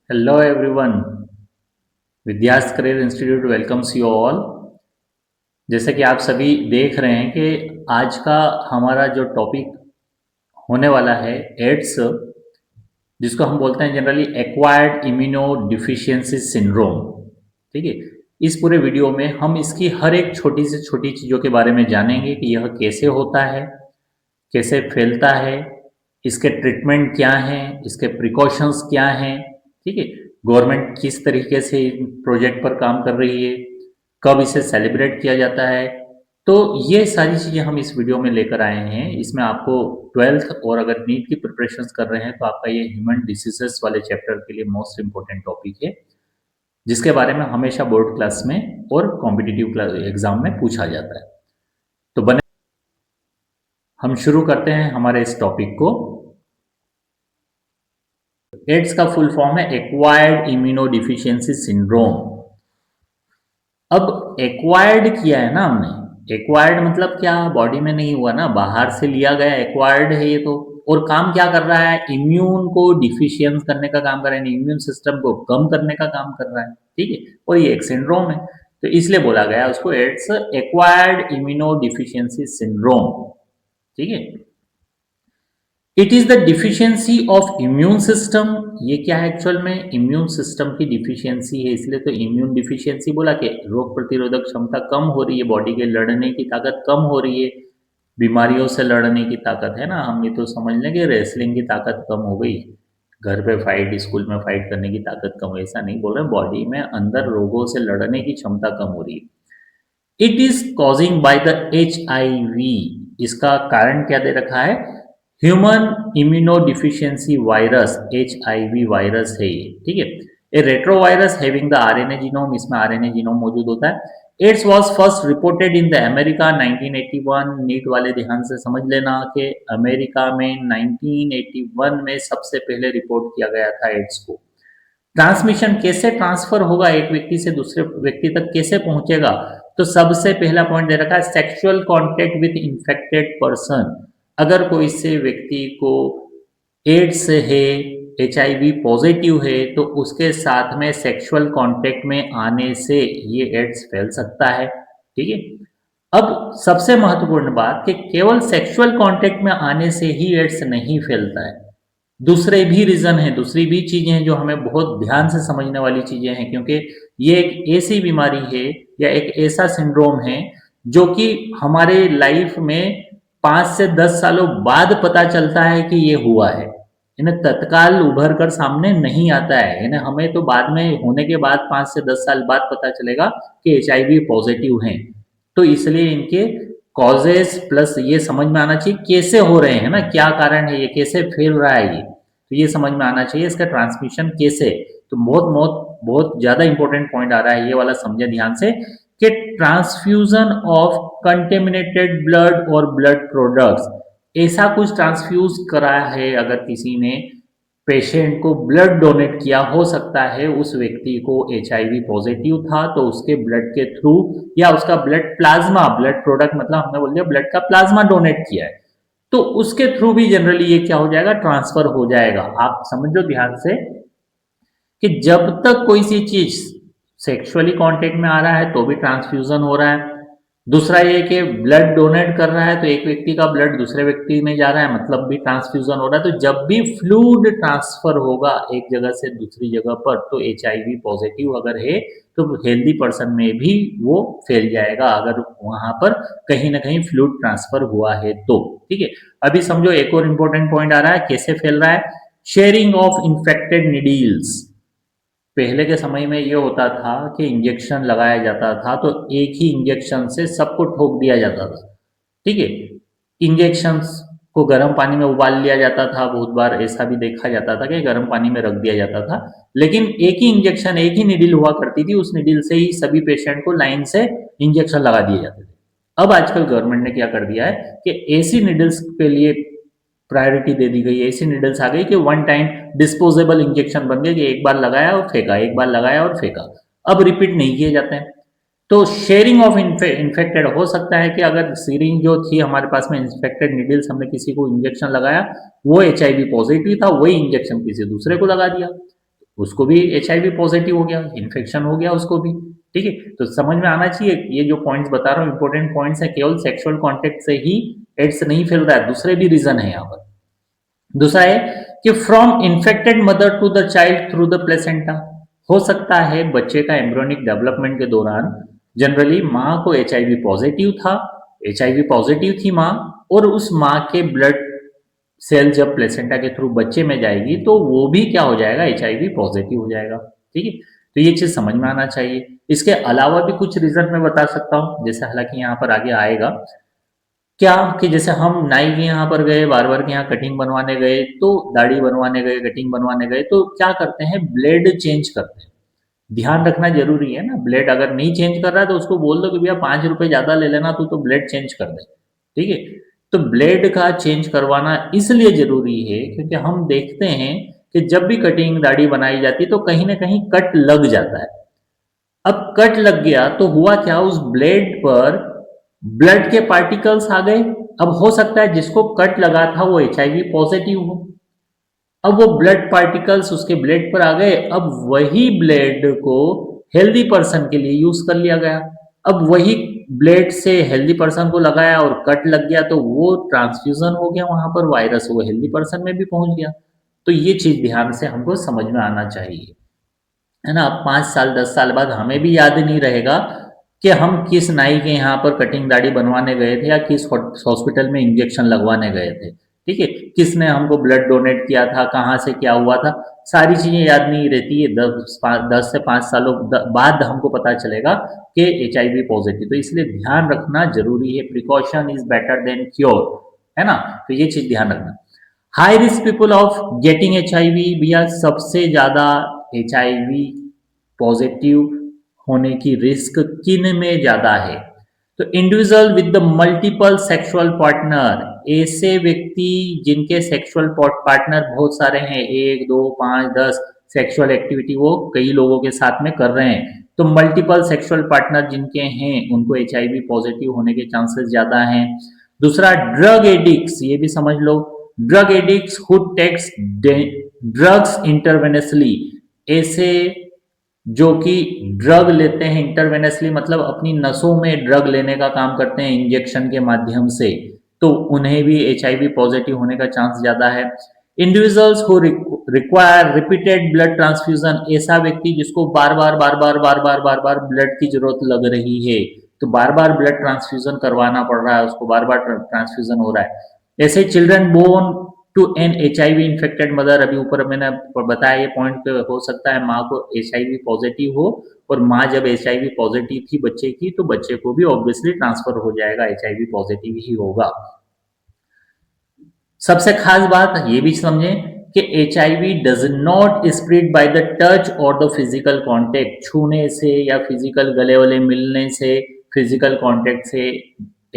Hello everyone, विद्यास career institute welcomes you all. जैसे कि आप सभी देख रहे हैं कि आज का हमारा जो टॉपिक होने वाला है एड्स, जिसको हम बोलते हैं generally acquired immuno deficiency syndrome. ठीक है, इस पूरे वीडियो में हम इसकी हर एक छोटी से छोटी चीज़ों के बारे में जानेंगे कि यह कैसे होता है, कैसे फैलता है, इसके ट्रीटमेंट क्या हैं, इसके प्रिकॉशंस क्या हैं। ठीक है, गवर्नमेंट किस तरीके से प्रोजेक्ट पर काम कर रही है, कब इसे सेलिब्रेट किया जाता है। तो ये सारी चीज़ें हम इस वीडियो में लेकर आए हैं। इसमें आपको 12th और अगर नीट की प्रिपरेशंस कर रहे हैं तो आपका ये ह्यूमन डिसीजेस वाले चैप्टर के लिए मोस्ट इंपॉर्टेंट टॉपिक है, जिसके बारे में हमेशा बोर्ड क्लास में और कॉम्पिटिटिव एग्जाम में पूछा जाता है। तो बने हम शुरू करते हैं हमारे इस टॉपिक को। एड्स का फुल फॉर्म है एक्वायर्ड इम्यूनो डिफिशियंसी सिंड्रोम। अब एक्वायर्ड किया है ना हमने, एक्वायर्ड मतलब क्या, बॉडी में नहीं हुआ ना, बाहर से लिया गया एक्वायर्ड है ये तो। और काम क्या कर रहा है, इम्यून को डिफिशियंस करने का काम कर रहा है, इम्यून सिस्टम को कम करने का काम कर रहा है। ठीक है, और ये एक सिंड्रोम है, तो इसलिए बोला गया उसको ads acquired immuno deficiency syndrome. ठीक है, it is the deficiency of immune system. ये क्या है एक्चुअल में, इम्यून सिस्टम की डिफिशियंसी है, इसलिए तो इम्यून डिफिशियंसी बोला कि रोग प्रतिरोधक क्षमता कम हो रही है, बॉडी के लड़ने की ताकत कम हो रही है, बीमारियों से लड़ने की ताकत है ना। हम ये तो समझ लें कि रेसलिंग की ताकत कम हो गई, घर पे फाइट, स्कूल में फाइट करने की ताकत कम, ऐसा नहीं बोल रहे, बॉडी में अंदर रोगों से लड़ने की क्षमता कम हो रही है। It is causing by the HIV। इसका कारण क्या दे रखा है, human immunodeficiency virus, HIV virus है ये। ठीक है, a retrovirus having the RNA genome, इसमें RNA जीनोम मौजूद होता है। It's was first reported in the America 1981। NEET वाले ध्यान से समझ लेना कि अमेरिका में 1981 में सबसे पहले रिपोर्ट किया गया था एड्स को। ट्रांसमिशन कैसे ट्रांसफर होगा, एक व्यक्ति से दूसरे व्यक्ति तक कैसे पहुंचेगा, तो सबसे पहला पॉइंट दे रखा है sexual contact with infected person. अगर कोई से व्यक्ति को एड्स है, HIV पॉजिटिव है, तो उसके साथ में सेक्सुअल कांटेक्ट में आने से ये एड्स फैल सकता है। ठीक है, अब सबसे महत्वपूर्ण बात कि केवल सेक्सुअल कांटेक्ट में आने से ही एड्स नहीं फैलता है, दूसरे भी रीजन हैं, दूसरी भी चीजें हैं जो हमें बहुत ध्यान से समझने वाली चीजें हैं, क्योंकि ये एक ऐसी बीमारी है या एक ऐसा सिंड्रोम है जो कि हमारे लाइफ में 5 से 10 सालों बाद पता चलता है कि ये हुआ है, इन्हें तत्काल उभर कर सामने नहीं आता है। इन्हें हमें तो बाद में होने के बाद 5 से 10 साल बाद पता चलेगा कि HIV पॉजिटिव हैं। तो इसलिए इनके कॉजेस प्लस ये समझ में आना चाहिए कैसे हो रहे हैं ना, क्या कारण है, ये कैसे फैल रहा है, ये तो ये समझ में आना चाहिए, इसका ट्रांसमिशन कैसे। तो बहुत बहुत बहुत ज्यादा इंपॉर्टेंट पॉइंट आ रहा है, ये वाला समझे ध्यान से कि ट्रांसफ्यूजन ऑफ कंटेमिनेटेड ब्लड और ब्लड प्रोडक्ट्स, ऐसा कुछ ट्रांसफ्यूज करा है, अगर किसी ने पेशेंट को ब्लड डोनेट किया, हो सकता है उस व्यक्ति को HIV पॉजिटिव था, तो उसके ब्लड के थ्रू या उसका ब्लड प्लाज्मा, ब्लड प्रोडक्ट मतलब हमने बोल दिया ब्लड का प्लाज्मा डोनेट किया है, तो उसके थ्रू भी जनरली ये क्या हो जाएगा, ट्रांसफर हो जाएगा। आप समझो ध्यान से कि जब तक कोई सी चीज सेक्सुअली कांटेक्ट में आ रहा है तो भी ट्रांसफ्यूजन हो रहा है। दूसरा ये कि ब्लड डोनेट कर रहा है तो एक व्यक्ति का ब्लड दूसरे व्यक्ति में जा रहा है, मतलब भी ट्रांसफ्यूजन हो रहा है। तो जब भी फ्लूइड ट्रांसफर होगा एक जगह से दूसरी जगह पर, तो HIV पॉजिटिव अगर है तो हेल्दी पर्सन में भी वो फैल जाएगा, अगर वहां पर कहीं ना कहीं फ्लूइड ट्रांसफर हुआ है तो। ठीक है, अभी समझो एक और इंपॉर्टेंट पॉइंट आ रहा है कैसे फैल रहा है, शेयरिंग ऑफ इंफेक्टेड निडल्स। पहले के समय में ये होता था कि इंजेक्शन लगाया जाता था तो एक ही इंजेक्शन से सबको ठोक दिया जाता था। ठीक है, इंजेक्शन को गर्म पानी में उबाल लिया जाता था, बहुत बार ऐसा भी देखा जाता था कि गर्म पानी में रख दिया जाता था, लेकिन एक ही इंजेक्शन, एक ही निडिल हुआ करती थी, उस निडिल से ही सभी पेशेंट को लाइन से इंजेक्शन लगा दिए जाते थे। अब आजकल गवर्नमेंट ने क्या कर दिया है कि ऐसी निडल्स के लिए प्रायोरिटी दे दी गई है, ऐसी निडल्स आ गई कि वन टाइम डिस्पोजेबल इंजेक्शन बन गए कि एक बार लगाया और फेंका, एक बार लगाया और फेंका, अब रिपीट नहीं किए जाते हैं। तो शेयरिंग ऑफ इन्फेक्टेड हो सकता है कि अगर सीरिंज जो थी हमारे पास में इन्फेक्टेड निडल्स, हमने किसी को इंजेक्शन लगाया, वो HIV पॉजिटिव था, वही इंजेक्शन किसी दूसरे को लगा दिया, उसको भी HIV पॉजिटिव हो गया, इन्फेक्शन हो गया उसको भी। ठीक है, तो समझ में आना चाहिए, ये जो पॉइंट्स बता रहा हूँ इंपॉर्टेंट पॉइंट्स है, केवल सेक्सुअल कॉन्टेक्ट से ही एड्स नहीं फैल रहा है, दूसरे भी रीजन है यहाँ पर। दूसरा है कि from infected mother to the child through the placenta, हो सकता है बच्चे का एम्ब्रियोनिक डेवलपमेंट के दौरान जनरली माँ को HIV पॉजिटिव था, HIV पॉजिटिव थी माँ, और उस माँ के ब्लड सेल जब प्लेसेंटा के थ्रू बच्चे में जाएगी तो वो भी क्या हो जाएगा, HIV पॉजिटिव हो जाएगा। ठीक है, तो ये चीज समझ में आना चाहिए। इसके अलावा भी कुछ रीजन मैं बता सकता हूँ, जैसे हालांकि यहाँ पर आगे आएगा क्या, कि जैसे हम नाई के यहाँ पर गए, बार्बर के यहाँ कटिंग बनवाने गए, तो दाढ़ी बनवाने गए, कटिंग बनवाने गए, तो क्या करते हैं, ब्लेड चेंज करते हैं। ध्यान रखना जरूरी है ना, ब्लेड अगर नहीं चेंज कर रहा है तो उसको बोल दो कि भैया 5 रुपए ज्यादा ले लेना, तू तो ब्लेड चेंज कर दे। ठीक है, तो ब्लेड का चेंज करवाना इसलिए जरूरी है क्योंकि हम देखते हैं कि जब भी कटिंग दाढ़ी बनाई जाती है तो कहीं ना कहीं कट लग जाता है। अब कट लग गया तो हुआ क्या, उस ब्लेड पर ब्लड के पार्टिकल्स आ गए। अब हो सकता है जिसको कट लगा था वो HIV पॉजिटिव हो, अब वो ब्लड पार्टिकल्स उसके ब्लड पर आ गए, अब वही ब्लड को हेल्दी पर्सन के लिए यूज कर लिया गया। अब वही ब्लड से हेल्दी पर्सन को लगाया और कट लग गया तो वो ट्रांसफ्यूजन हो गया, वहां पर वायरस वो हेल्दी पर्सन में भी पहुंच गया। तो ये चीज ध्यान से हमको समझ में आना चाहिए, है ना। 5 साल 10 साल बाद हमें भी याद नहीं रहेगा कि हम किस नाई के यहाँ पर कटिंग दाढ़ी बनवाने गए थे या किस हॉस्पिटल में इंजेक्शन लगवाने गए थे। ठीक है, किसने हमको ब्लड डोनेट किया था, कहाँ से क्या हुआ था, सारी चीजें याद नहीं रहती है। 10 से 5 सालों बाद हमको पता चलेगा कि HIV पॉजिटिव। तो इसलिए ध्यान रखना जरूरी है, precaution is better than cure, है ना। तो ये चीज ध्यान रखना। High risk people of getting HIV, भैया सबसे ज्यादा HIV पॉजिटिव होने की रिस्क किन में ज्यादा है, तो individual with the multiple sexual partner, ऐसे व्यक्ति जिनके सेक्सुअल पार्टनर बहुत सारे हैं, 1 2 5 10 सेक्सुअल एक्टिविटी वो कई लोगों के साथ में कर रहे हैं, तो मल्टीपल सेक्सुअल पार्टनर जिनके हैं उनको HIV पॉजिटिव होने के चांसेस ज्यादा हैं। दूसरा ड्रग एडिक्ट्स, ये भी समझ लो, drug addicts who takes drugs intravenously, ऐसे जो कि ड्रग लेते हैं इंटरवेनेसली, मतलब अपनी नसों में ड्रग लेने का काम करते हैं इंजेक्शन के माध्यम से, तो उन्हें भी HIV पॉजिटिव होने का चांस ज्यादा है। Individuals who require repeated blood transfusion, ऐसा व्यक्ति जिसको बार बार बार बार बार बार बार बार ब्लड की जरूरत लग रही है, तो बार बार ब्लड ट्रांसफ्यूजन करवाना पड़ रहा है उसको, बार बार ट्रांसफ्यूजन हो रहा है। ऐसे children born to an HIV infected mother, अभी ऊपर मैंने बताया ये पॉइंट, हो सकता है माँ को HIV पॉजिटिव हो, और माँ जब HIV पॉजिटिव थी बच्चे की, तो बच्चे को भी ऑब्वियसली ट्रांसफर हो जाएगा, HIV पॉजिटिव ही होगा। सबसे खास बात ये भी समझें कि HIV does not spread by the touch और द फिजिकल कॉन्टेक्ट, छूने से या फिजिकल गले वाले मिलने से, फिजिकल कॉन्टेक्ट से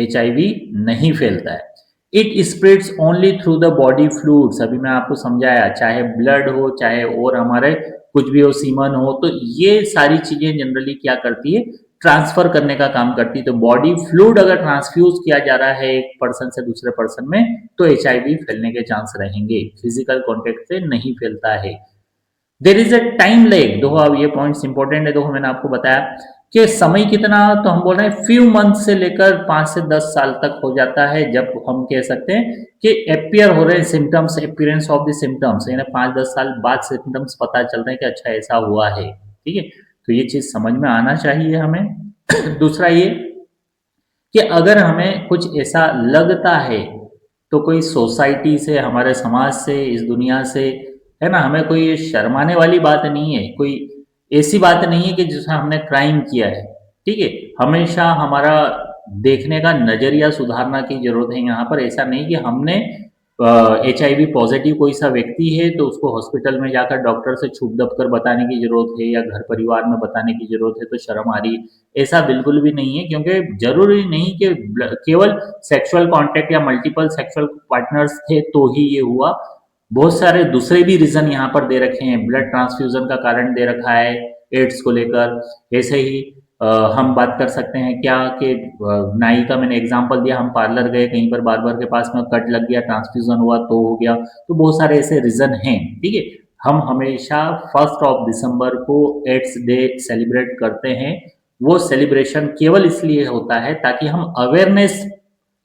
HIV नहीं फैलता है। It spreads only through the body fluids, अभी मैं आपको समझाया, चाहे ब्लड हो चाहे और हमारे कुछ भी हो, सीमन हो, तो ये सारी चीजें जनरली क्या करती है, ट्रांसफर करने का काम करती है। तो बॉडी फ्लूइड अगर ट्रांसफ्यूज किया जा रहा है एक पर्सन से दूसरे पर्सन में, तो HIV फैलने के चांस रहेंगे, फिजिकल कॉन्टेक्ट से नहीं फैलता है। There is a time leg, देखो अब ये पॉइंट्स इंपॉर्टेंट है, देखो मैंने आपको बताया कि समय कितना, तो हम बोल रहे हैं फ्यू मंथ से लेकर 5 से 10 साल तक हो जाता है, जब हम कह सकते हैं कि अपियर हो रहे हैं symptoms, appearance of the symptoms, यानी 5-10 साल बाद सिम्टम्स पता चल रहे हैं कि अच्छा ऐसा हुआ है। ठीक है, तो ये चीज समझ में आना चाहिए हमें। दूसरा ये कि अगर हमें कुछ ऐसा लगता है तो कोई सोसाइटी से, हमारे समाज से, इस दुनिया से, है ना, हमें कोई शर्माने वाली बात नहीं है, कोई ऐसी बात नहीं है कि जिसमें हमने क्राइम किया है। ठीक है, हमेशा हमारा देखने का नजरिया सुधारना की जरूरत है यहाँ पर। ऐसा नहीं कि हमने HIV पॉजिटिव कोई सा व्यक्ति है तो उसको हॉस्पिटल में जाकर डॉक्टर से छुप दब कर बताने की जरूरत है या घर परिवार में बताने की जरूरत है तो शर्म आ रही है, ऐसा बिल्कुल भी नहीं है। क्योंकि जरूरी नहीं कि केवल सेक्सुअल कांटेक्ट या मल्टीपल सेक्सुअल पार्टनर्स थे तो ही ये हुआ, बहुत सारे दूसरे भी रीजन यहाँ पर दे रखे हैं। ब्लड ट्रांसफ्यूजन का कारण दे रखा है एड्स को लेकर। ऐसे ही हम बात कर सकते हैं क्या कि नाई का मैंने एग्जांपल दिया, हम पार्लर गए, कहीं पर बार्बर के पास में कट लग गया, ट्रांसफ्यूजन हुआ तो हो गया, तो बहुत सारे ऐसे रीजन हैं। ठीक है, हम हमेशा 1 दिसंबर को एड्स डे सेलिब्रेट करते हैं। वो सेलिब्रेशन केवल इसलिए होता है ताकि हम अवेयरनेस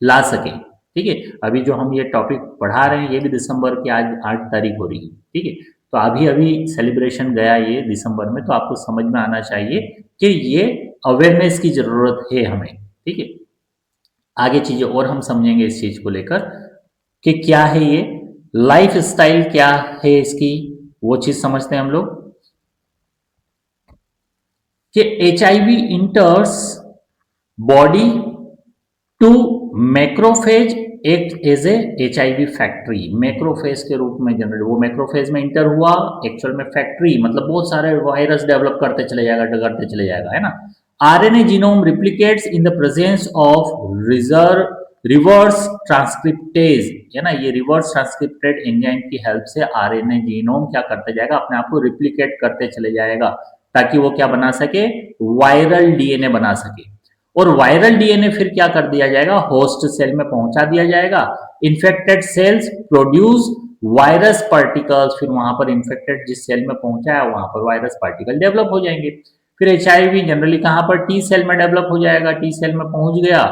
ला सकें। ठीक है, अभी जो हम ये टॉपिक पढ़ा रहे हैं ये भी दिसंबर की आज 8 तारीख हो रही है। ठीक है, तो अभी अभी सेलिब्रेशन गया ये दिसंबर में, तो आपको समझ में आना चाहिए कि ये अवेयरनेस की जरूरत है हमें। ठीक है, आगे चीजें और हम समझेंगे इस चीज को लेकर कि क्या है ये लाइफ स्टाइल, क्या है इसकी, वो चीज समझते हैं हम लोग कि HIV enters body to macrophage act as a HIV factory. Macrophage के रूप में जनरल वो मैक्रोफेज में इंटर हुआ, एक्चुअल में फैक्ट्री मतलब बहुत सारे वायरस डेवलप करते चले जाएगा, करते चले जाएगा, है ना। RNA genome replicates in the presence of reverse transcriptase, है ना। ये रिवर्स ट्रांसक्रिप्टेड एंजाइम की हेल्प से RNA जीनोम क्या करते जाएगा, अपने आप को रिप्लिकेट करते चले जाएगा ताकि वो क्या बना सके, वायरल DNA बना सके। और वायरल डीएनए फिर क्या कर दिया जाएगा, होस्ट सेल में पहुंचा दिया जाएगा। Infected cells produce virus particles, फिर वहां पर इन्फेक्टेड जिस सेल में पहुंचा है वहां पर वायरस पार्टिकल डेवलप हो जाएंगे। फिर HIV जनरली कहां पर, टी सेल में डेवलप हो जाएगा। टी सेल में पहुंच गया,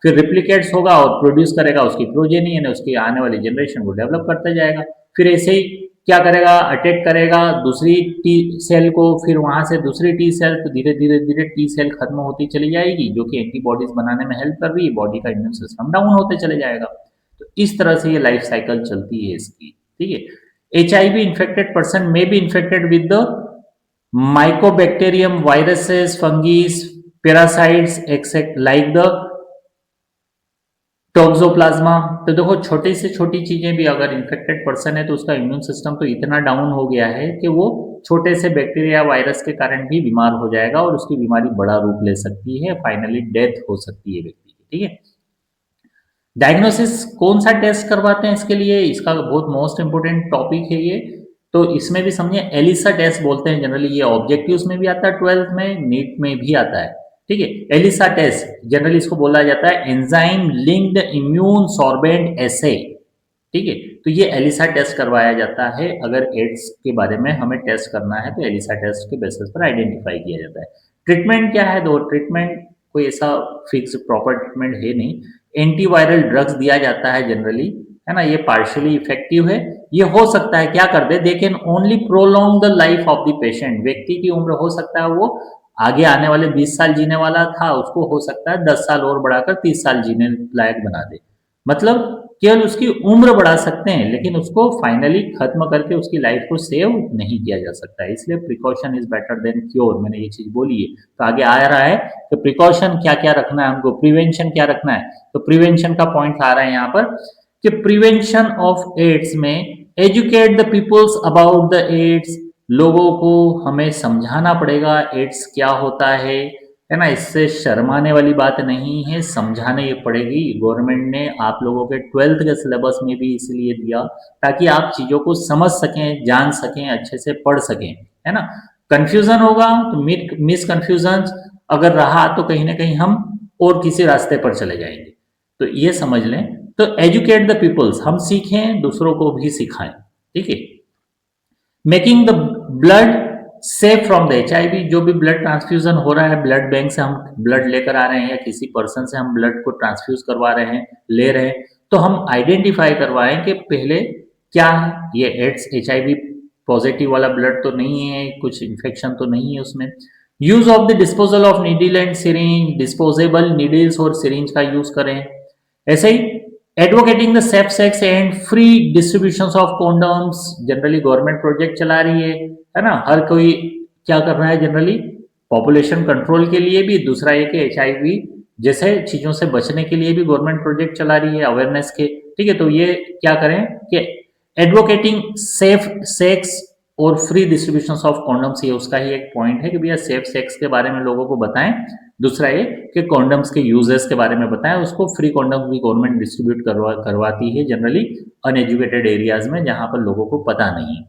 फिर रिप्लिकेट्स होगा और प्रोड्यूस करेगा उसकी प्रोजेनी, यानी उसकी आने वाली जनरेशन को डेवलप करता जाएगा। फिर ऐसे ही क्या करेगा, अटैक करेगा दूसरी टी सेल को, फिर वहां से दूसरी टी सेल, तो धीरे धीरे धीरे टी सेल खत्म होती चली जाएगी जो कि एंटीबॉडीज बनाने में हेल्प कर रही है, बॉडी का इम्यून सिस्टम डाउन होते चले जाएगा। तो इस तरह से ये लाइफ साइकिल चलती है इसकी। ठीक है, HIV इन्फेक्टेड पर्सन में be infected with the mycobacterium, viruses, fungi, parasites except like the toxoplasma. तो देखो छोटी से छोटी चीजें भी, अगर इन्फेक्टेड पर्सन है तो उसका इम्यून सिस्टम तो इतना डाउन हो गया है कि वो छोटे से बैक्टीरिया वायरस के कारण भी बीमार हो जाएगा और उसकी बीमारी बड़ा रूप ले सकती है, फाइनली डेथ हो सकती है व्यक्ति की। ठीक है, डायग्नोसिस कौन सा टेस्ट करवाते हैं इसके लिए, इसका बहुत मोस्ट इंपोर्टेंट टॉपिक है ये। तो इसमें भी समझिए एलिसा टेस्ट बोलते हैं जनरली, ये ऑब्जेक्टिव्स में भी आता है, 12th में, नीट में भी आता है। ठीक है, एलिसा टेस्ट जनरली इसको बोला जाता है एंजाइम लिंक्ड इम्यून सॉर्बेंट एसे। ठीक है, तो ये एलिसा टेस्ट करवाया जाता है। अगर एड्स के बारे में हमें टेस्ट करना है तो एलिसा टेस्ट के बेसिस पर आइडेंटिफाई किया जाता है। ट्रीटमेंट क्या है, दो ट्रीटमेंट, कोई ऐसा फिक्स प्रॉपर ट्रीटमेंट है नहीं। एंटीवायरल ड्रग्स दिया जाता है जनरली, है ना, ये पार्शियली इफेक्टिव है। ये हो सकता है क्या कर दे, they can only prolong the life of the patient. व्यक्ति की उम्र हो सकता है वो आगे आने वाले 20 साल जीने वाला था, उसको हो सकता है 10 साल और बढ़ाकर 30 साल जीने लायक बना दे। मतलब केवल उसकी उम्र बढ़ा सकते हैं लेकिन उसको फाइनली खत्म करके उसकी लाइफ को सेव नहीं किया जा सकता है। इसलिए precaution is better than cure, मैंने ये चीज बोली है। तो आगे आ रहा है कि प्रिकॉशन क्या क्या रखना है हमको, प्रिवेंशन क्या रखना है। तो प्रिवेंशन का पॉइंट आ रहा है यहाँ पर कि प्रिवेंशन ऑफ एड्स में educate the peoples about the AIDS. लोगों को हमें समझाना पड़ेगा एड्स क्या होता है ना। इससे शर्माने वाली बात नहीं है, समझाने ये पड़ेगी। गवर्नमेंट ने आप लोगों के 12th के सिलेबस में भी इसलिए दिया ताकि आप चीजों को समझ सकें, जान सकें, अच्छे से पढ़ सकें, है ना। कंफ्यूजन होगा तो मिस कंफ्यूजन अगर रहा तो कहीं ना कहीं हम और किसी रास्ते पर चले जाएंगे। तो ये समझ लें। तो एजुकेट द पीपल्स, हम सीखें दूसरों को भी सिखाएं। ठीक है, making the blood safe from the HIV। जो भी ब्लड ट्रांसफ्यूजन हो रहा है, ब्लड बैंक से हम ब्लड लेकर आ रहे हैं या किसी पर्सन से हम ब्लड को ट्रांसफ्यूज करवा रहे हैं, ले रहे हैं, तो हम आइडेंटिफाई करवाएं कि पहले क्या है, ये एड्स HIV पॉजिटिव वाला ब्लड तो नहीं है, कुछ इन्फेक्शन तो नहीं है उसमें। Use of the disposal of needle and syringe, disposable needles और सिरिंज का यूज करें। ऐसे ही advocating the safe sex and free distribution of condoms. Generally government project चला रही है ना। हर कोई क्या कर रहा है जनरली, पॉपुलेशन कंट्रोल के लिए भी, दूसरा ये कि HIV जैसे चीजों से बचने के लिए भी गवर्नमेंट प्रोजेक्ट चला रही है अवेयरनेस के। ठीक है, तो ये क्या करें कि एडवोकेटिंग सेफ सेक्स और फ्री डिस्ट्रीब्यूशन ऑफ कॉन्डम्स, ये उसका ही एक पॉइंट है कि भैया सेफ सेक्स के बारे में लोगों को बताएं। दूसरा ये कि कॉन्डम्स के यूजेस के बारे में बताएं, उसको फ्री कॉन्डम्स भी गवर्नमेंट डिस्ट्रीब्यूट करवाती है जनरली अनएजुकेटेड एरियाज में जहां पर लोगों को पता नहीं।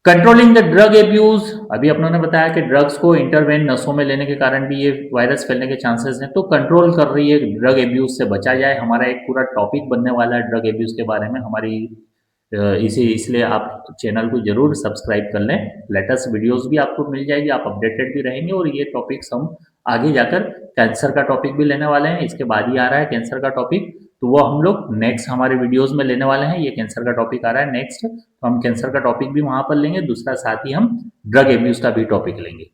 कंट्रोलिंग द ड्रग एब्यूज, अभी अपनों ने बताया कि ड्रग्स को इंटरवेन नसों में लेने के कारण भी ये वायरस फैलने के चांसेस हैं, तो कंट्रोल कर रही है ड्रग एब्यूज से बचा जाए। हमारा एक पूरा टॉपिक बनने वाला है ड्रग एब्यूज के बारे में हमारी इसलिए आप चैनल को जरूर सब्सक्राइब कर लें। लेटेस्ट वीडियोस भी आपको मिल जाएगी, आप अपडेटेड भी रहेंगे। और ये टॉपिक्स हम आगे जाकर कैंसर का टॉपिक भी लेने वाले हैं, इसके बाद ही आ रहा है कैंसर का टॉपिक, तो वो हम लोग नेक्स्ट हमारे वीडियोस में लेने वाले हैं। ये कैंसर का टॉपिक आ रहा है नेक्स्ट, तो हम कैंसर का टॉपिक भी वहां पर लेंगे। दूसरा साथ ही हम ड्रग एब्यूज का भी टॉपिक लेंगे।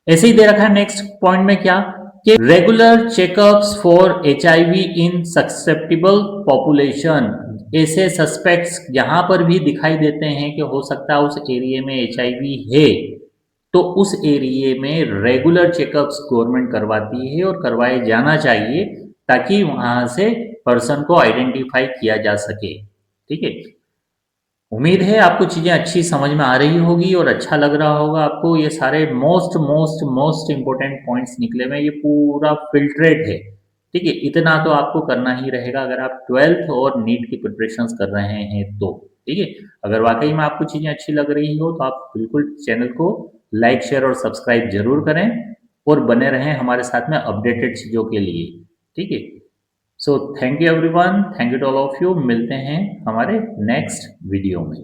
ऐसे ही दे रखा है नेक्स्ट पॉइंट में क्या कि regular checkups for HIV in susceptible population. ऐसे सस्पेक्ट्स जहां पर भी दिखाई देते हैं कि हो सकता है उस एरिया में एचआईवी है, तो उस एरिया में रेगुलर चेकअप्स गवर्नमेंट करवाती है और करवाए जाना चाहिए, ताकि वहां से पर्सन को आइडेंटिफाई किया जा सके। ठीक है, उम्मीद है आपको चीज़ें अच्छी समझ में आ रही होगी और अच्छा लग रहा होगा आपको। ये सारे most most most important points निकले में, ये पूरा फिल्ट्रेट है। ठीक है, इतना तो आपको करना ही रहेगा अगर आप 12th और नीट की प्रिपरेशंस कर रहे हैं तो। ठीक है, अगर वाकई में आपको चीज़ें अच्छी लग रही हो तो आप बिल्कुल चैनल को लाइक शेयर और सब्सक्राइब जरूर करें और बने रहें हमारे साथ में अपडेटेड चीज़ों के लिए। ठीक है, so thank you everyone, thank you to all of you. मिलते हैं हमारे नेक्स्ट वीडियो में।